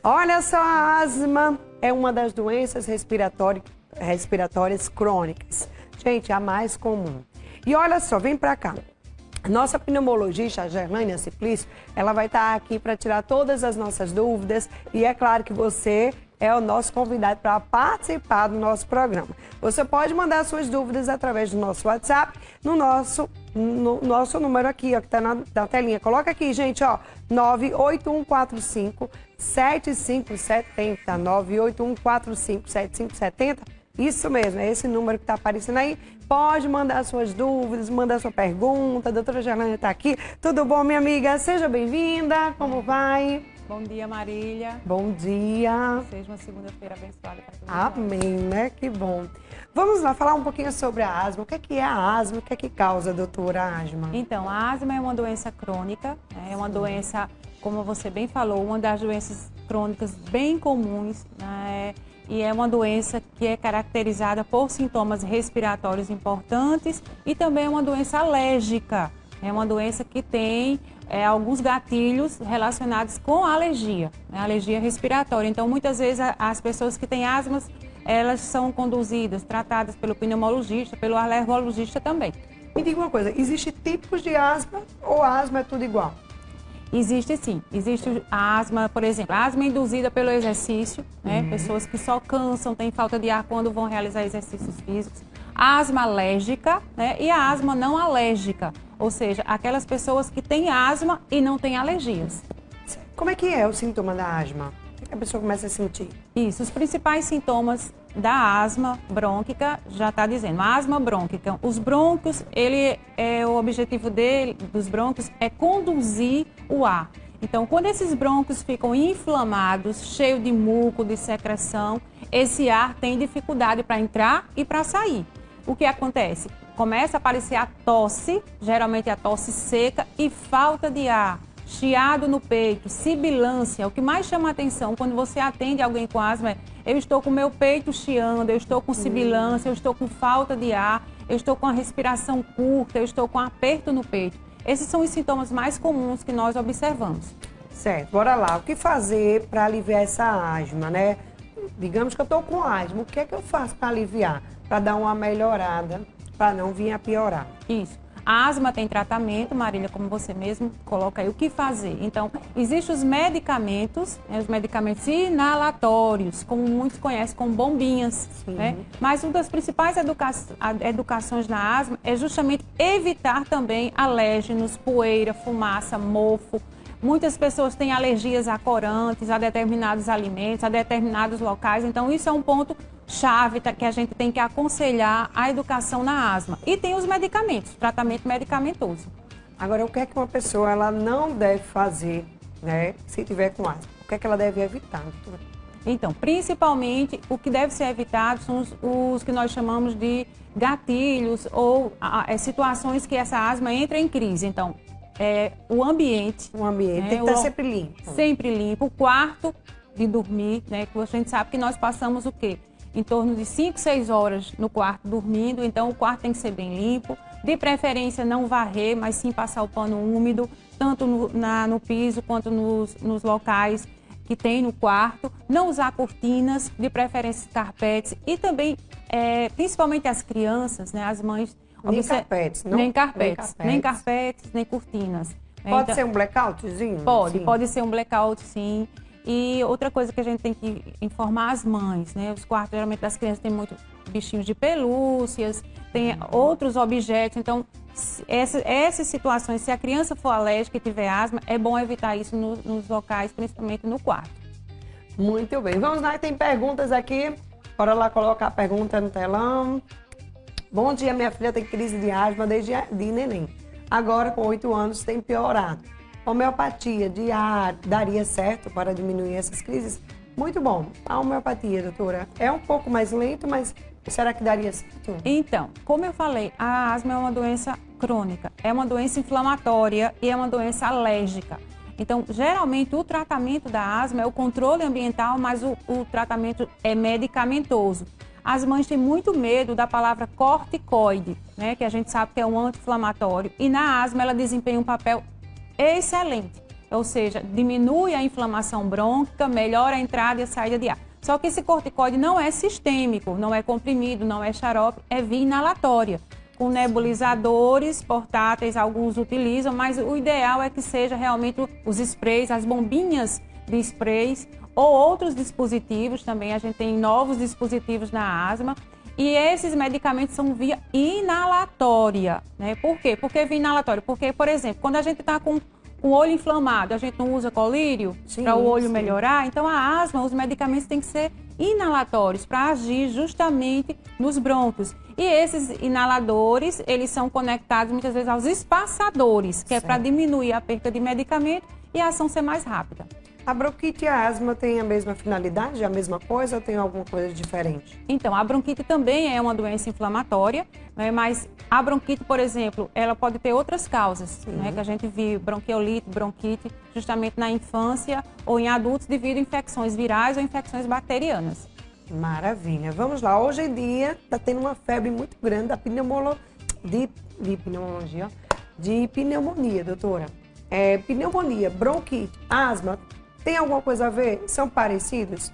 Olha só, a asma é uma das doenças respiratórias crônicas. Gente, a mais comum. E olha só, vem pra cá. Nossa pneumologista, a Gerlânia Simplício, ela vai estar aqui para tirar todas as nossas dúvidas. E é claro que você é o nosso convidado para participar do nosso programa. Você pode mandar suas dúvidas através do nosso WhatsApp, no nosso número aqui, ó, que está na telinha. Coloca aqui, gente, ó, 98145-7570, 98145-7570. Isso mesmo, é esse número que está aparecendo aí. Pode mandar suas dúvidas, mandar sua pergunta. A doutora Gerlânia está aqui. Tudo bom, minha amiga? Seja bem-vinda. Como vai? Bom dia, Marília. Bom dia. Seja uma segunda-feira abençoada para todos. Amém, né? Que bom. Vamos lá falar um pouquinho sobre a asma. O que é a asma? O que é que causa, doutora, a asma? Então, a asma é uma doença crônica, né? É uma doença, como você bem falou, uma das doenças crônicas bem comuns, né? E é uma doença que é caracterizada por sintomas respiratórios importantes e também é uma doença alérgica. É uma doença que tem alguns gatilhos relacionados com a alergia, né? Alergia respiratória. Então, muitas vezes, as pessoas que têm asmas, elas são conduzidas, tratadas pelo pneumologista, pelo alergologista também. Me diga uma coisa, existe tipos de asma ou a asma é tudo igual? Existe sim, existe a asma, por exemplo, a asma induzida pelo exercício, né? Pessoas que só cansam, têm falta de ar quando vão realizar exercícios físicos. A asma alérgica, né? E a asma não alérgica, ou seja, aquelas pessoas que têm asma e não têm alergias. Como é que é o sintoma da asma? O que a pessoa começa a sentir? Isso, os principais sintomas da asma brônquica, já está dizendo, a asma brônquica. Os brônquios, o objetivo dos brônquios é conduzir o ar. Então, quando esses brônquios ficam inflamados, cheios de muco, de secreção, esse ar tem dificuldade para entrar e para sair. O que acontece? Começa a aparecer a tosse, geralmente a tosse seca e falta de ar. Chiado no peito, sibilância. O que mais chama a atenção quando você atende alguém com asma é: eu estou com meu peito chiando, eu estou com sibilância, eu estou com falta de ar, eu estou com a respiração curta, eu estou com aperto no peito. Esses são os sintomas mais comuns que nós observamos. Certo, bora lá. O que fazer para aliviar essa asma, né? Digamos que eu estou com asma, o que é que eu faço para aliviar? Para dar uma melhorada, para não vir a piorar? Isso. A asma tem tratamento, Marília, como você mesmo coloca aí, o que fazer? Então, existem os medicamentos, né, os medicamentos inalatórios, como muitos conhecem, como bombinhas, né? Mas uma das principais educações na asma é justamente evitar também alérgenos, poeira, fumaça, mofo. Muitas pessoas têm alergias a corantes, a determinados alimentos, a determinados locais. Então, isso é um ponto chave que a gente tem que aconselhar a educação na asma. E tem os medicamentos, tratamento medicamentoso. Agora, o que é que uma pessoa ela não deve fazer, né, se tiver com asma? O que é que ela deve evitar? Então, principalmente, o que deve ser evitado são os que nós chamamos de gatilhos ou situações que essa asma entra em crise. Então, o ambiente. O ambiente tem que estar sempre limpo. Sempre limpo. O quarto de dormir, né? Que a gente sabe que nós passamos o quê? Em torno de 5, 6 horas no quarto dormindo. Então, o quarto tem que ser bem limpo. De preferência, não varrer, mas sim passar o pano úmido, tanto no piso quanto nos locais que tem no quarto. Não usar cortinas, de preferência carpetes. E também, principalmente as crianças, né? As mães... Nem carpetes, não? Nem carpetes, nem cortinas. Pode ser um blackoutzinho? Pode ser um blackout, sim. E outra coisa que a gente tem que informar as mães, né? Os quartos, geralmente, das crianças tem muito bichinhos de pelúcias, tem outros objetos. Então, essas situações, se a criança for alérgica e tiver asma, é bom evitar isso nos locais, principalmente no quarto. Muito bem. Vamos lá, tem perguntas aqui. Bora lá colocar a pergunta no telão. Bom dia, minha filha tem crise de asma desde de neném. Agora, com 8 anos, tem piorado. Homeopatia de ar daria certo para diminuir essas crises? Muito bom. A homeopatia, doutora, é um pouco mais lento, mas será que daria certo? Então, como eu falei, a asma é uma doença crônica, é uma doença inflamatória e é uma doença alérgica. Então, geralmente, o tratamento da asma é o controle ambiental, mas o tratamento é medicamentoso. As mães têm muito medo da palavra corticoide, né, que a gente sabe que é um anti-inflamatório. E na asma ela desempenha um papel excelente. ou seja, diminui a inflamação brônquica, melhora a entrada e a saída de ar. Só que esse corticoide não é sistêmico, não é comprimido, não é xarope, é via inalatória. Com nebulizadores portáteis, alguns utilizam, mas o ideal é que seja realmente os sprays, as bombinhas de sprays ou outros dispositivos também. A gente tem novos dispositivos na asma e esses medicamentos são via inalatória, né? Por quê? Por que via inalatória? Porque, por exemplo, quando a gente está com o olho inflamado, a gente não usa colírio para o olho melhorar, então a asma, os medicamentos têm que ser inalatórios para agir justamente nos brônquios. E esses inaladores, eles são conectados muitas vezes aos espaçadores, que é para diminuir a perca de medicamento e a ação ser mais rápida. A bronquite e a asma têm a mesma finalidade, a mesma coisa ou tem alguma coisa diferente? Então, a bronquite também é uma doença inflamatória, né, mas a bronquite, por exemplo, ela pode ter outras causas, né, que a gente viu, bronquiolite, bronquite, justamente na infância ou em adultos devido a infecções virais ou infecções bacterianas. Maravilha. Vamos lá. Hoje em dia está tendo uma febre muito grande da de pneumonia, doutora. Pneumonia, bronquite, asma, tem alguma coisa a ver? São parecidos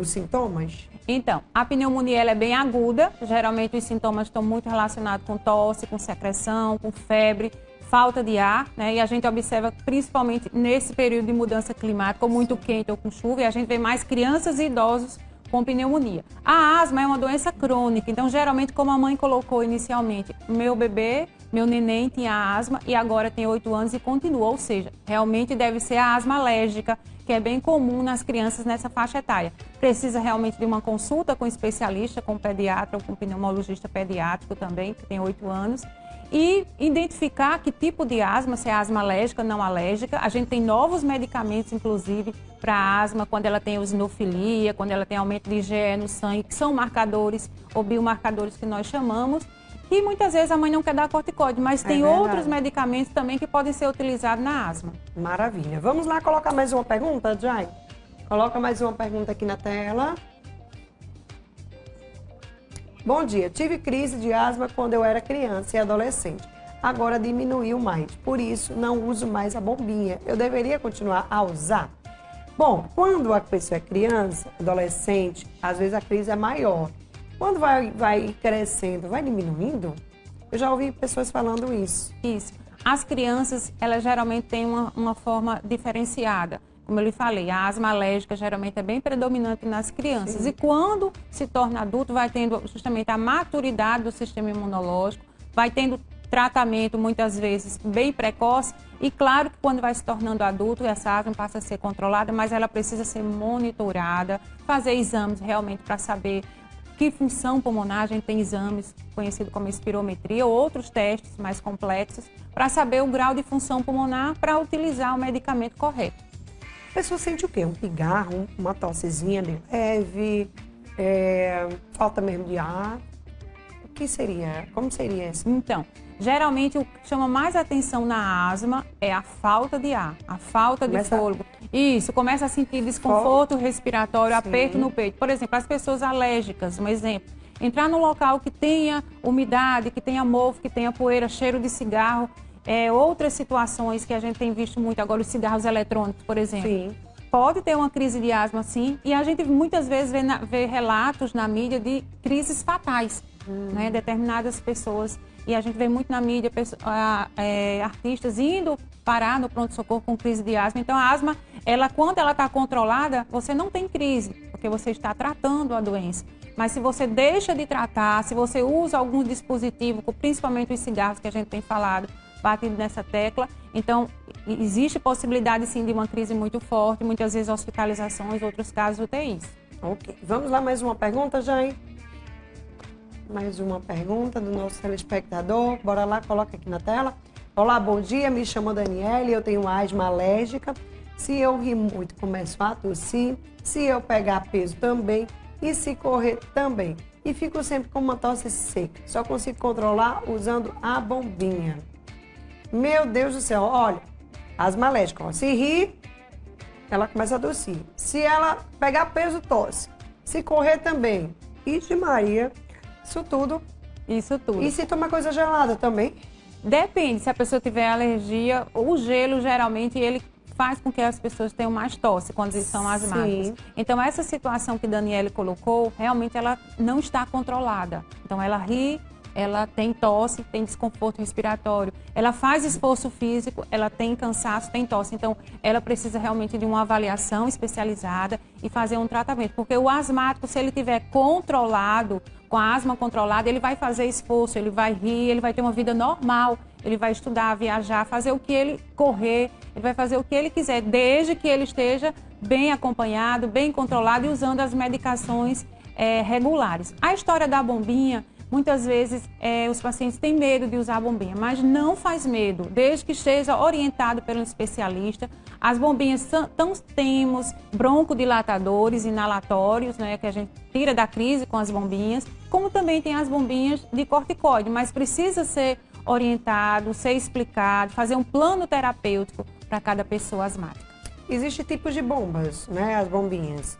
os sintomas? Então, a pneumonia ela é bem aguda, geralmente os sintomas estão muito relacionados com tosse, com secreção, com febre, falta de ar, né? E a gente observa principalmente nesse período de mudança climática, ou muito quente ou com chuva, e a gente vê mais crianças e idosos com pneumonia. A asma é uma doença crônica, então geralmente, como a mãe colocou inicialmente, meu bebê, meu neném tinha asma e agora tem 8 anos e continua, ou seja, realmente deve ser a asma alérgica, que é bem comum nas crianças nessa faixa etária. Precisa realmente de uma consulta com um especialista, com um pediatra ou com um pneumologista pediátrico também, que tem 8 anos, e identificar que tipo de asma, se é asma alérgica ou não alérgica. A gente tem novos medicamentos, inclusive, para asma, quando ela tem eosinofilia, quando ela tem aumento de IgE no sangue, que são marcadores ou biomarcadores que nós chamamos. E muitas vezes a mãe não quer dar corticoide, mas tem outros medicamentos também que podem ser utilizados na asma. Maravilha. Vamos lá colocar mais uma pergunta, Jai? Coloca mais uma pergunta aqui na tela. Bom dia, tive crise de asma quando eu era criança e adolescente. Agora diminuiu mais, por isso não uso mais a bombinha. Eu deveria continuar a usar? Bom, quando a pessoa é criança, adolescente, às vezes a crise é maior. Quando vai crescendo, vai diminuindo? Eu já ouvi pessoas falando isso. Isso. As crianças, elas geralmente têm uma forma diferenciada. Como eu lhe falei, a asma alérgica geralmente é bem predominante nas crianças. Sim. E quando se torna adulto, vai tendo justamente a maturidade do sistema imunológico, vai tendo tratamento muitas vezes bem precoce. E claro que quando vai se tornando adulto, essa asma passa a ser controlada, mas ela precisa ser monitorada, fazer exames realmente para saber que função pulmonar. A gente tem exames conhecidos como espirometria ou outros testes mais complexos para saber o grau de função pulmonar para utilizar o medicamento correto. A pessoa sente o quê? Um pigarro, uma tossezinha de leve, falta mesmo de ar? O que seria? Como seria isso? Então, geralmente o que chama mais atenção na asma é a falta de ar, a falta de fôlego. Isso, começa a sentir desconforto respiratório, aperto no peito. Por exemplo, as pessoas alérgicas, um exemplo, entrar num local que tenha umidade, que tenha mofo, que tenha poeira, cheiro de cigarro, outras situações que a gente tem visto muito agora, os cigarros eletrônicos, por exemplo. Sim. Pode ter uma crise de asma, sim, e a gente muitas vezes vê relatos na mídia de crises fatais, né? Determinadas pessoas, e a gente vê muito na mídia artistas indo parar no pronto-socorro com crise de asma. Então a asma, quando ela está controlada, você não tem crise, porque você está tratando a doença. Mas se você deixa de tratar, se você usa algum dispositivo, principalmente os cigarros que a gente tem falado, batido nessa tecla, então existe possibilidade sim de uma crise muito forte, muitas vezes hospitalizações, outros casos UTIs. Ok, vamos lá, mais uma pergunta, Jai? Mais uma pergunta do nosso telespectador, bora lá, coloca aqui na tela. Olá, bom dia, me chamo Daniele, eu tenho asma alérgica, se eu rir muito começo a tossir, se eu pegar peso também e se correr também. E fico sempre com uma tosse seca, só consigo controlar usando a bombinha. Meu Deus do céu, olha, asma alérgica, ó, se rir, ela começa a tossir. Se ela pegar peso, tosse. Se correr também. Ixi Maria, isso tudo. Isso tudo. E se tomar coisa gelada também? Depende, se a pessoa tiver alergia, o gelo geralmente ele faz com que as pessoas tenham mais tosse quando são asmáticas. Sim. Então, essa situação que Daniele colocou, realmente ela não está controlada. Então, ela ri, ela tem tosse, tem desconforto respiratório, ela faz esforço físico, ela tem cansaço, tem tosse. Então, ela precisa realmente de uma avaliação especializada e fazer um tratamento. Porque o asmático, se ele tiver controlado, com a asma controlada, ele vai fazer esforço, ele vai rir, ele vai ter uma vida normal, ele vai estudar, viajar, fazer o que ele correr, ele vai fazer o que ele quiser, desde que ele esteja bem acompanhado, bem controlado e usando as medicações regulares. A história da bombinha, muitas vezes os pacientes têm medo de usar a bombinha, mas não faz medo, desde que esteja orientado pelo especialista. As bombinhas temos broncodilatadores, inalatórios, né, que a gente tira da crise com as bombinhas, como também tem as bombinhas de corticoide, mas precisa ser orientado, ser explicado, fazer um plano terapêutico para cada pessoa asmática. Existem tipos de bombas, né? As bombinhas.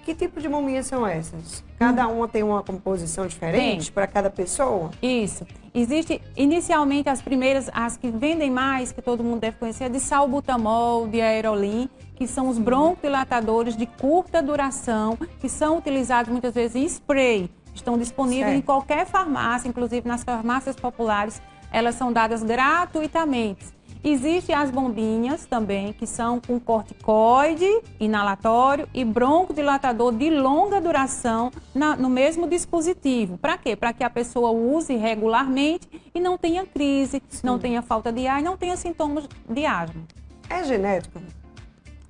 Que tipo de bombinhas são essas? Cada uma tem uma composição diferente para cada pessoa? Isso. Existe, inicialmente, as primeiras, as que vendem mais, que todo mundo deve conhecer, de salbutamol, de aerolim, que são os broncodilatadores de curta duração, que são utilizados muitas vezes em spray. Estão disponíveis em qualquer farmácia, inclusive nas farmácias populares, elas são dadas gratuitamente. Existem as bombinhas também, que são com corticoide, inalatório e broncodilatador de longa duração no mesmo dispositivo. Para quê? Para que a pessoa use regularmente e não tenha crise, não tenha falta de ar e não tenha sintomas de asma. É genético?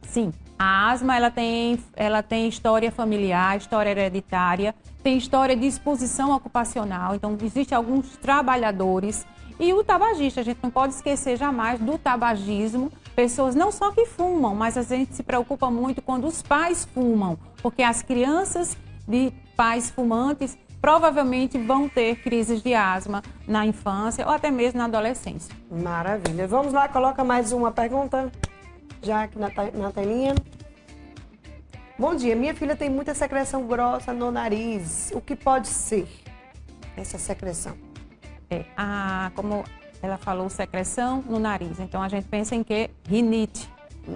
Sim. A asma, ela tem história familiar, história hereditária, tem história de exposição ocupacional. Então, existem alguns trabalhadores. E o tabagista, a gente não pode esquecer jamais do tabagismo. Pessoas não só que fumam, mas a gente se preocupa muito quando os pais fumam, porque as crianças de pais fumantes provavelmente vão ter crises de asma na infância ou até mesmo na adolescência. Maravilha. Vamos lá, coloca mais uma pergunta, já aqui na telinha. Bom dia, minha filha tem muita secreção grossa no nariz. O que pode ser essa secreção? Como ela falou, secreção no nariz. Então, a gente pensa em que? Rinite.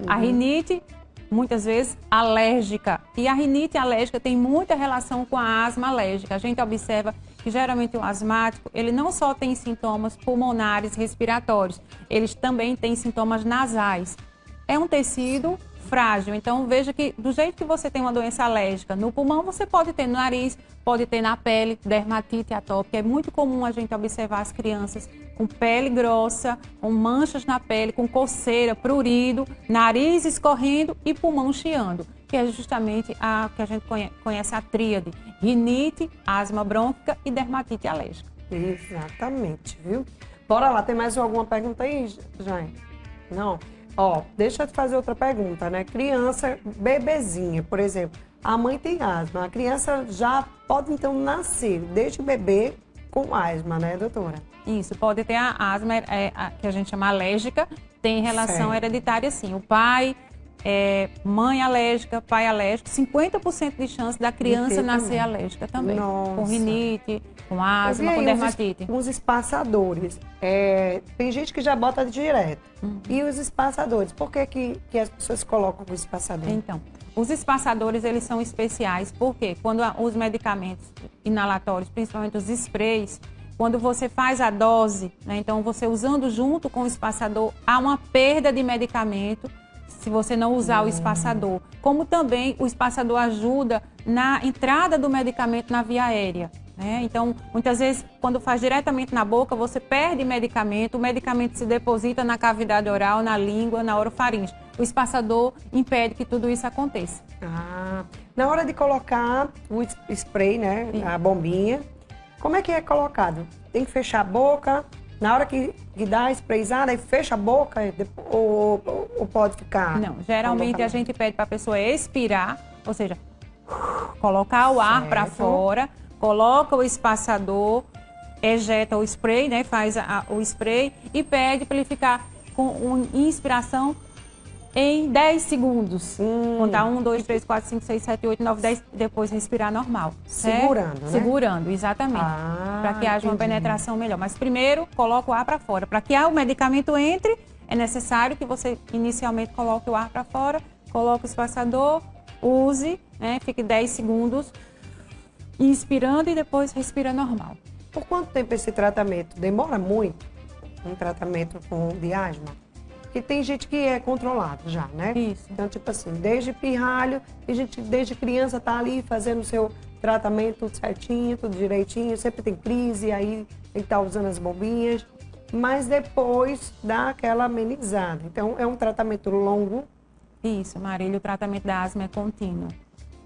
A rinite, muitas vezes, alérgica. E a rinite alérgica tem muita relação com a asma alérgica. A gente observa que, geralmente, o asmático, ele não só tem sintomas pulmonares, respiratórios, eles também têm sintomas nasais. É um tecido frágil. Então, veja que do jeito que você tem uma doença alérgica no pulmão, você pode ter no nariz, pode ter na pele, dermatite atópica. É muito comum a gente observar as crianças com pele grossa, com manchas na pele, com coceira, prurido, nariz escorrendo e pulmão chiando, que é justamente a que a gente conhece a tríade: rinite, asma brônquica e dermatite alérgica. Exatamente, viu? Bora lá, tem mais alguma pergunta aí, Jane? Não? Ó, deixa eu te fazer outra pergunta, né? Criança, bebezinha, por exemplo, a mãe tem asma, a criança já pode então nascer desde bebê com asma, né, doutora? Isso, pode ter a asma, que a gente chama alérgica, tem relação hereditária sim. O pai, mãe alérgica, pai alérgico, 50% de chance da criança nascer alérgica também. Nossa. Com rinite, com asma, com dermatite. Os espaçadores, tem gente que já bota direto. E os espaçadores, por que as pessoas colocam o espaçador? Então, os espaçadores, eles são especiais, porque quando os medicamentos inalatórios, principalmente os sprays, quando você faz a dose, né, então você usando junto com o espaçador, há uma perda de medicamento se você não usar o espaçador. Como também o espaçador ajuda na entrada do medicamento na via aérea. Então, muitas vezes, quando faz diretamente na boca, você perde medicamento, o medicamento se deposita na cavidade oral, na língua, na orofaringe. O espaçador impede que tudo isso aconteça. Na hora de colocar o spray, né, a bombinha, como é que é colocado? Tem que fechar a boca? Na hora que dá a sprayzada, aí fecha a boca ou pode ficar? Não, geralmente a gente pede para a pessoa expirar, ou seja, colocar o ar para fora, coloca o espaçador, ejeta o spray, né? Faz o spray e pede para ele ficar com inspiração em 10 segundos. Contar 1, 2, 3, 4, 5, 6, 7, 8, 9, 10, depois respirar normal. Segurando, né? Segurando, exatamente. Para que haja uma penetração melhor. Mas primeiro, coloca o ar para fora. Para que o medicamento entre, é necessário que você inicialmente coloque o ar para fora, coloque o espaçador, use, né, fique 10 segundos inspirando e depois respira normal. Por quanto tempo esse tratamento? Demora muito? Um tratamento de asma? Porque tem gente que é controlado já, né? Isso. Então, tipo assim, desde pirralho, tem gente que desde criança tá ali fazendo o seu tratamento tudo certinho, tudo direitinho, sempre tem crise, aí tem que estar usando as bombinhas, mas depois dá aquela amenizada. Então, é um tratamento longo. Isso, Marília, o tratamento da asma é contínuo.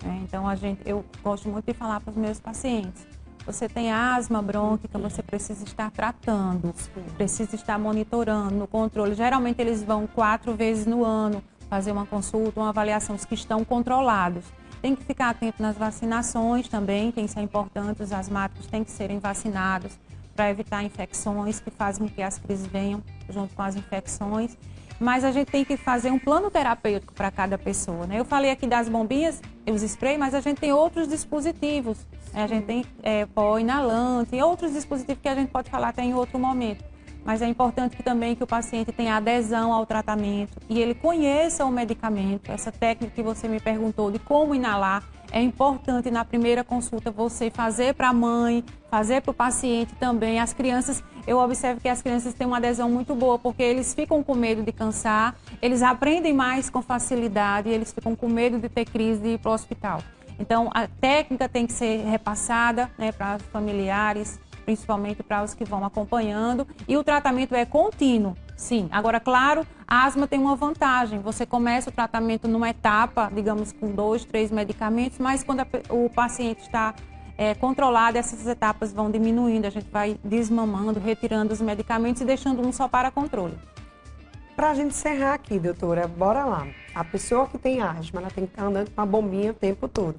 Né? Então, eu gosto muito de falar para os meus pacientes. Você tem asma brônquica, você precisa estar tratando, precisa estar monitorando, no controle. Geralmente eles vão 4 vezes no ano fazer uma consulta, uma avaliação, os que estão controlados. Tem que ficar atento nas vacinações também, que isso é importante, os asmáticos têm que serem vacinados para evitar infecções que fazem com que as crises venham junto com as infecções. Mas a gente tem que fazer um plano terapêutico para cada pessoa, né? Eu falei aqui das bombinhas, os spray, mas a gente tem outros dispositivos. A gente tem pó inalante e outros dispositivos que a gente pode falar até em outro momento. Mas é importante também que o paciente tenha adesão ao tratamento e ele conheça o medicamento. Essa técnica que você me perguntou de como inalar, é importante na primeira consulta você fazer para a mãe, fazer para o paciente também. As crianças, eu observo que as crianças têm uma adesão muito boa, porque eles ficam com medo de cansar, eles aprendem mais com facilidade e eles ficam com medo de ter crise de ir para o hospital. Então, a técnica tem que ser repassada, né, para os familiares, principalmente para os que vão acompanhando. E o tratamento é contínuo, sim. Agora, claro, a asma tem uma vantagem. Você começa o tratamento numa etapa, digamos, com 2, 3 medicamentos, mas quando o paciente está controlado, essas etapas vão diminuindo. A gente vai desmamando, retirando os medicamentos e deixando um só para controle. Para a gente encerrar aqui, doutora, bora lá. A pessoa que tem asma, ela tem que estar andando com uma bombinha o tempo todo.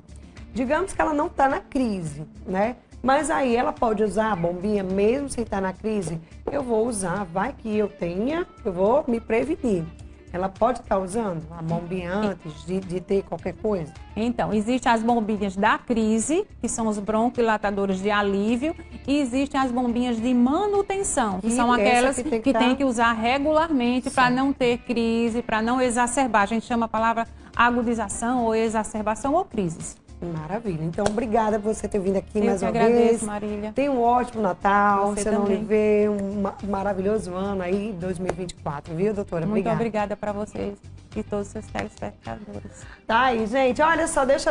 Digamos que ela não está na crise, né? Mas aí ela pode usar a bombinha mesmo sem estar na crise. Eu vou usar, vai que eu tenha, eu vou me prevenir. Ela pode estar usando a bombinha antes de ter qualquer coisa? Então, existem as bombinhas da crise, que são os broncodilatadores de alívio, e existem as bombinhas de manutenção, que são aquelas que tem que usar regularmente para não ter crise, para não exacerbar. A gente chama a palavra agudização ou exacerbação ou crises. Maravilha. Então, obrigada por você ter vindo aqui mais uma vez. Eu que agradeço, Marília. Tenha um ótimo Natal, você não também. lhe vê um maravilhoso ano aí, 2024, viu, doutora? Muito Obrigada. obrigada para vocês e todos os seus telespectadores. Tá aí, gente. Olha só, deixa eu